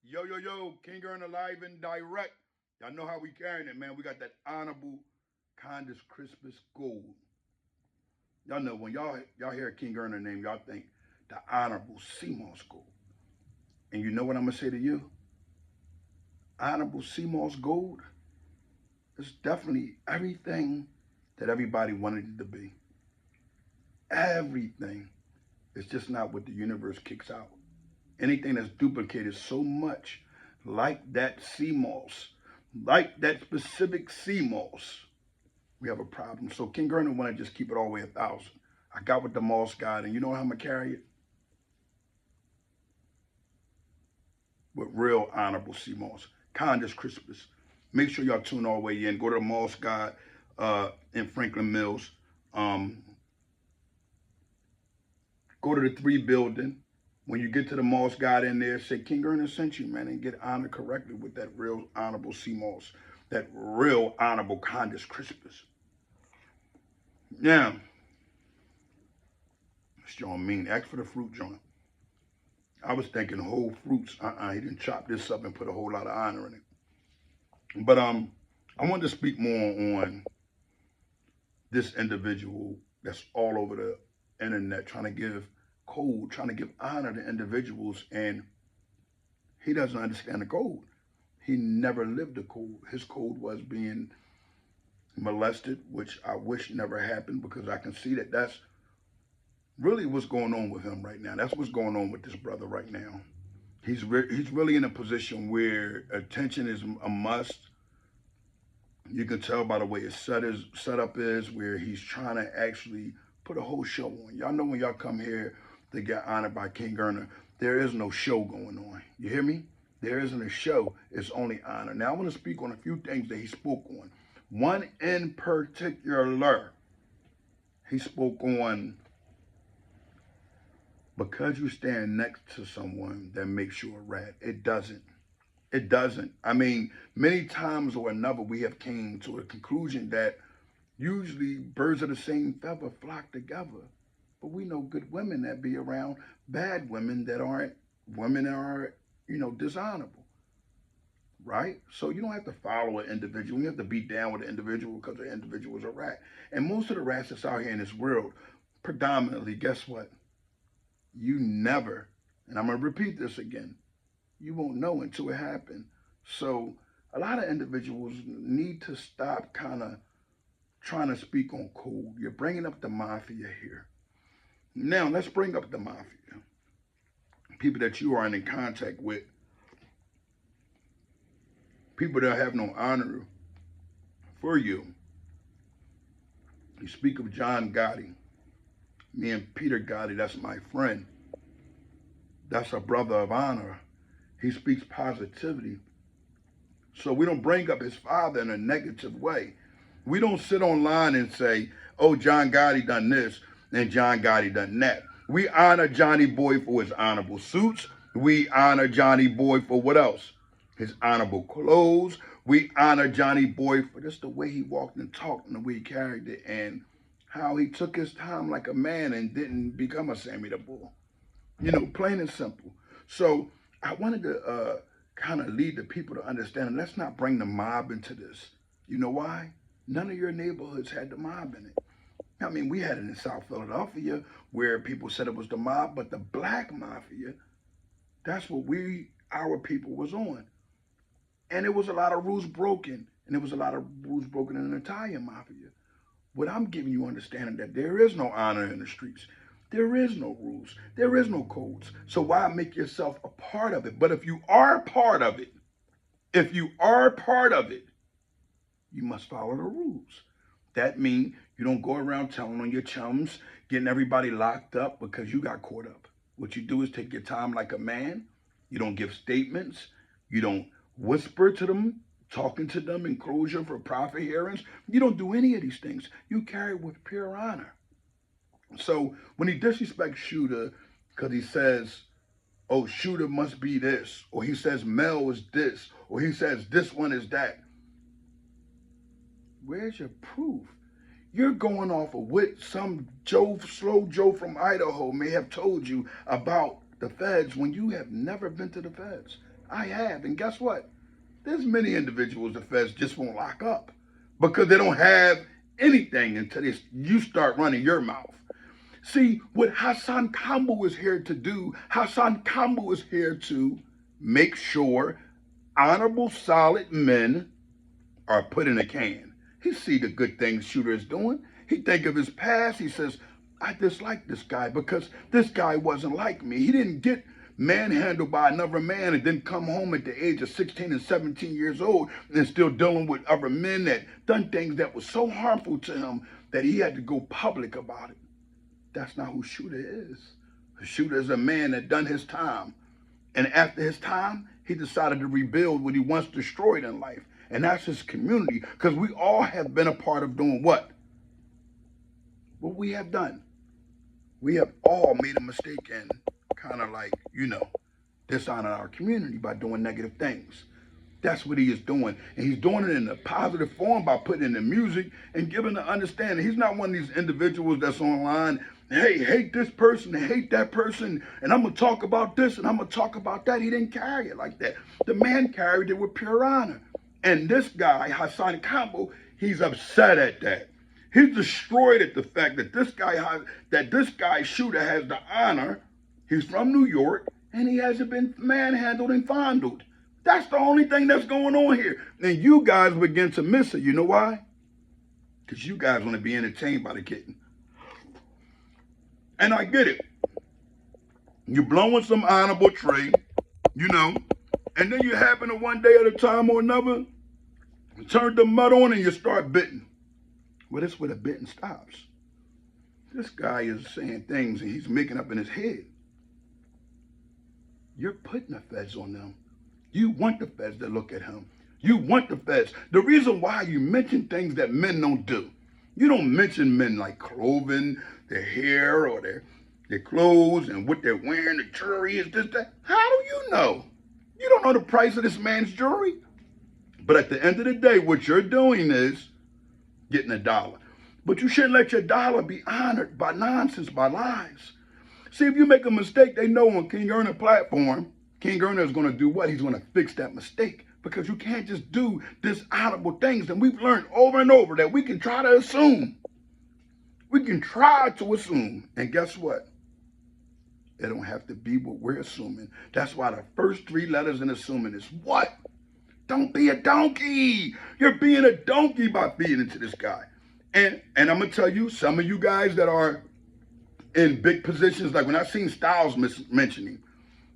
Yo, yo, yo, King Earner live and direct. Y'all know how we carrying it, man. We got that honorable Condis Crispus Gold. Y'all know when y'all hear King Earner name, y'all think the honorable Seamoss Gold. And you know what I'm gonna say to you? Honorable Seamoss Gold is definitely everything that everybody wanted it to be. Everything. It's just not what the universe kicks out. Anything that's duplicated so much, like that sea moss, like that specific sea moss, we have a problem. So King Gurner want to just keep it all the way 1,000. I got with the moss god, and you know how I'm gonna carry it? With real honorable sea moss. Condis crispus. Make sure y'all tune all the way in. Go to the moss god in Franklin Mills. Um, Go to the 3 building. When you get to the moss god in there, say King Ernest sent you, man, and get honored correctly with that real honorable sea moss, that real honorable Condis crispus. Now, this joint mean. Ask for the fruit joint. I was thinking whole fruits. He didn't chop this up and put a whole lot of honor in it. But I wanted to speak more on this individual that's all over the internet trying to give code, trying to give honor to individuals, and he doesn't understand the code. He never lived the code. His code was being molested, which I wish never happened, because I can see that that's really what's going on with him right now. That's what's going on with this brother right now. He's really in a position where attention is a must. You can tell by the way his setup is, where he's trying to actually put a whole show on. Y'all know when y'all come here to get honored by King Earner, there is no show going on. You hear me? There isn't a show. It's only honor. Now I want to speak on a few things that he spoke on. One in particular, he spoke on, because you stand next to someone that makes you a rat. It doesn't. It doesn't. I mean, many times or another, we have came to a conclusion that usually birds of the same feather flock together. But we know good women that be around bad women that aren't women that are, dishonorable. Right? So you don't have to follow an individual. You have to be down with an individual because the individual is a rat. And most of the rats that's out here in this world, predominantly, guess what? You never, and I'm going to repeat this again, you won't know until it happens. So a lot of individuals need to stop kind of trying to speak on code. You're bringing up the mafia here. Now, let's bring up the mafia. People that you are in contact with. People that have no honor for you. You speak of John Gotti. Me and Peter Gotti, that's my friend. That's a brother of honor. He speaks positivity. So we don't bring up his father in a negative way. We don't sit online and say, oh, John Gotti done this and John Gotti done that. We honor Johnny Boy for his honorable suits. We honor Johnny Boy for what else? His honorable clothes. We honor Johnny Boy for just the way he walked and talked and the way he carried it, and how he took his time like a man and didn't become a Sammy the Bull. Plain and simple. So I wanted to kind of lead the people to understand, and let's not bring the mob into this. You know why? None of your neighborhoods had the mob in it. I mean, we had it in South Philadelphia where people said it was the mob, but the black mafia, that's what our people was on. And it was a lot of rules broken, and there was a lot of rules broken in the Italian mafia. What I'm giving you understanding that there is no honor in the streets. There is no rules. There is no codes. So why make yourself a part of it? But if you are part of it, you must follow the rules. That means you don't go around telling on your chums, getting everybody locked up because you got caught up. What you do is take your time like a man. You don't give statements. You don't whisper to them, talking to them in closure for profit hearings. You don't do any of these things. You carry with pure honor. So when he disrespects Shooter because he says, oh, Shooter must be this, or he says Mel is this, or he says this one is that, where's your proof? You're going off of what some slow Joe from Idaho may have told you about the feds when you have never been to the feds. I have. And guess what? There's many individuals the feds just won't lock up because they don't have anything until you start running your mouth. See, what Hassan Campbell is here to do, Hassan Campbell is here to make sure honorable, solid men are put in a can. He see the good things Shooter is doing. He think of his past. He says, I dislike this guy because this guy wasn't like me. He didn't get manhandled by another man and then come home at the age of 16 and 17 years old and still dealing with other men that done things that was so harmful to him that he had to go public about it. That's not who Shooter is. Shooter is a man that done his time. And after his time, he decided to rebuild what he once destroyed in life. And that's his community. Because we all have been a part of doing what? What we have done. We have all made a mistake and kind of like, dishonor our community by doing negative things. That's what he is doing. And he's doing it in a positive form by putting in the music and giving the understanding. He's not one of these individuals that's online, hey, hate this person, hate that person, and I'm going to talk about this and I'm going to talk about that. He didn't carry it like that. The man carried it with pure honor. And this guy, Hassan Campbell, he's upset at that. He's destroyed at the fact that this guy Shooter has the honor. He's from New York, and he hasn't been manhandled and fondled. That's the only thing that's going on here. And you guys begin to miss it. You know why? Because you guys want to be entertained by the kitten. And I get it. You're blowing some honorable trade, and then you happen to one day at a time or another, turn the mud on and you start bitten. Well, that's where the bitten stops. This guy is saying things and he's making up in his head. You're putting the feds on them. You want the feds to look at him. You want the feds. The reason why you mention things that men don't do. You don't mention men like clothing, their hair, or their clothes, and what they're wearing, the jewelry is this, that. How do you know? You don't know the price of this man's jewelry. But at the end of the day, what you're doing is getting a dollar. But you shouldn't let your dollar be honored by nonsense, by lies. See, if you make a mistake, they know on King Earner platform, King Earner is going to do what? He's going to fix that mistake. Because you can't just do dishonorable things. And we've learned over and over that we can try to assume. We can try to assume. And guess what? It don't have to be what we're assuming. That's why the first three letters in assuming is what? Don't be a donkey. You're being a donkey by feeding into this guy. And I'm going to tell you, some of you guys that are in big positions, like when I seen Styles mentioning,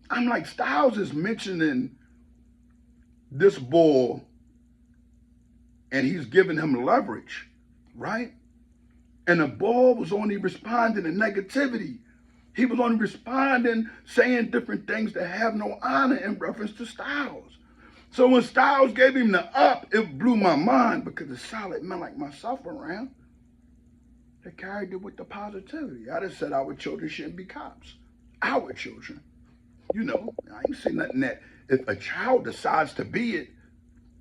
I'm like, Styles is mentioning this bull and he's giving him leverage, right? And the bull was only responding to negativity. He was only responding, saying different things that have no honor in reference to Styles. So when Styles gave him the up, it blew my mind because the solid men like myself around, they carried it with the positivity. I just said our children shouldn't be cops. Our children. I ain't saying nothing that if a child decides to be it,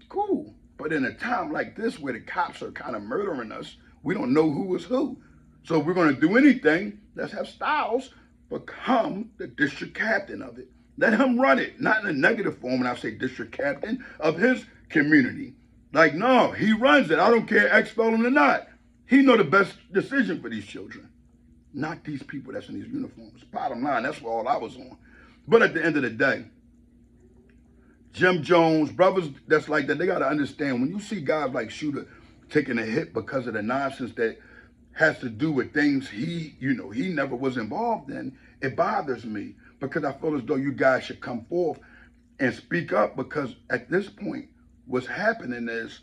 cool. But in a time like this where the cops are kind of murdering us, we don't know who is who. So if we're going to do anything, let's have Styles become the district captain of it. Let him run it, not in a negative form when I say district captain of his community. Like, no, he runs it. I don't care expel him or not. He know the best decision for these children, not these people that's in these uniforms. Bottom line, that's all I was on. But at the end of the day, Jim Jones, brothers that's like that, they got to understand when you see guys like Shooter taking a hit because of the nonsense that has to do with things he never was involved in, it bothers me because I feel as though you guys should come forth and speak up because at this point, what's happening is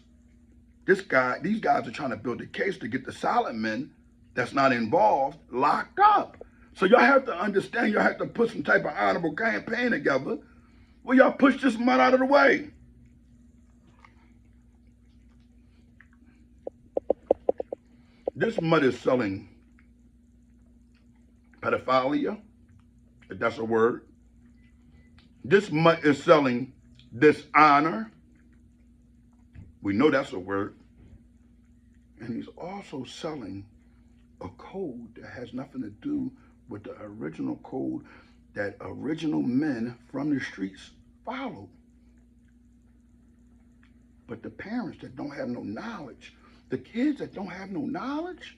these guys are trying to build a case to get the solid men that's not involved locked up. So y'all have to understand, y'all have to put some type of honorable campaign together where y'all push this mud out of the way. This mud is selling pedophilia, if that's a word. This mud is selling dishonor. We know that's a word. And he's also selling a code that has nothing to do with the original code that original men from the streets followed. But the parents that don't have no knowledge, the kids that don't have no knowledge,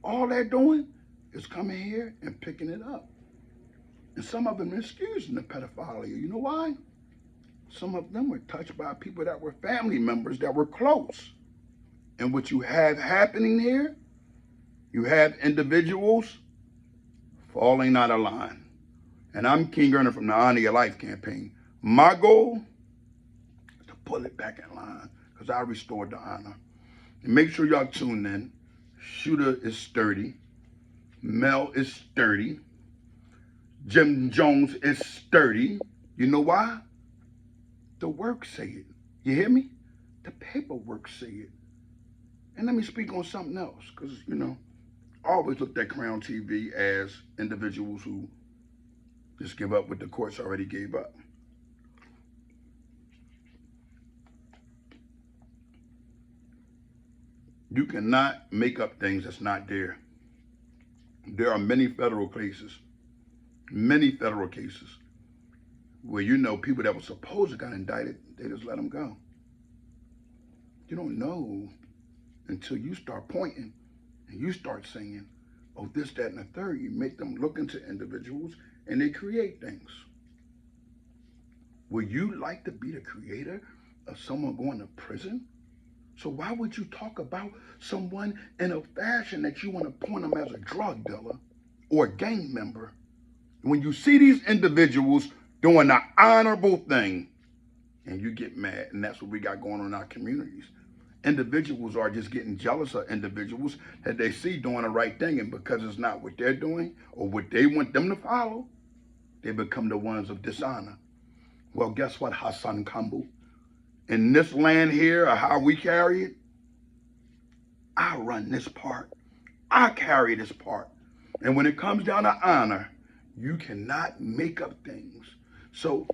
all they're doing is coming here and picking it up. And some of them are excusing the pedophilia. You know why? Some of them were touched by people that were family members that were close. And what you have happening here, you have individuals falling out of line. And I'm King Honor from the Honor Your Life campaign. My goal is to pull it back in line because I restored the honor. And make sure y'all tune in. Shooter is sturdy. Mel is sturdy. Jim Jones is sturdy. You know why? The work say it. You hear me? The paperwork say it. And let me speak on something else, because, you know, I always looked at Crown TV as individuals who just give up what the courts already gave up. You cannot make up things that's not there. There are many federal cases, where you know people that were supposed to got indicted, they just let them go. You don't know until you start pointing and you start saying, oh, this, that, and the third. You make them look into individuals and they create things. Would you like to be the creator of someone going to prison? So why would you talk about someone in a fashion that you want to point them as a drug dealer or a gang member? When you see these individuals doing the honorable thing, and you get mad, and that's what we got going on in our communities. Individuals are just getting jealous of individuals that they see doing the right thing, and because it's not what they're doing or what they want them to follow, they become the ones of dishonor. Well, guess what, Hassan Campbell? In this land here, or how we carry it, I run this part. I carry this part. And when it comes down to honor, you cannot make up things. So,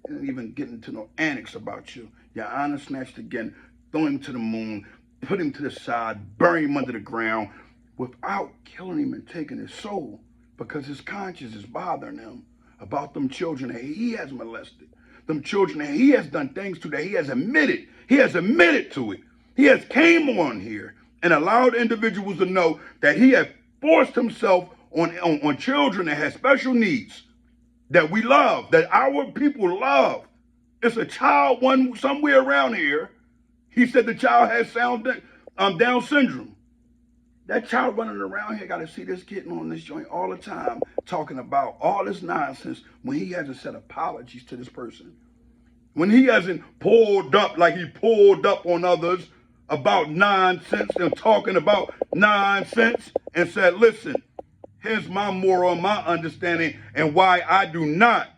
and even getting to no annex about you. Your honor snatched again, throw him to the moon, put him to the side, bury him under the ground without killing him and taking his soul, because his conscience is bothering him about them children that he has molested, them children that he has done things to, that he has admitted. He has admitted to it. He has came on here and allowed individuals to know that he has forced himself on children that have special needs, that we love, that our people love. It's a child, one somewhere around here. He said the child has Down syndrome. That child running around here got to see this kid on this joint all the time, talking about all this nonsense when he hasn't said apologies to this person. When he hasn't pulled up like he pulled up on others about nonsense and talking about nonsense and said, listen, here's my moral, my understanding, and why I do not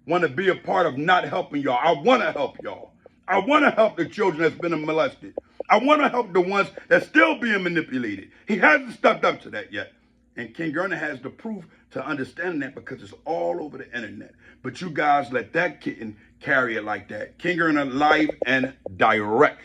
want to be a part of not helping y'all. I want to help y'all. I want to help the children that's been molested. I want to help the ones that's still being manipulated. He hasn't stepped up to that yet. And King Honor has the proof to understand that because it's all over the internet. But you guys let that kitten carry it like that. King Honor live and direct.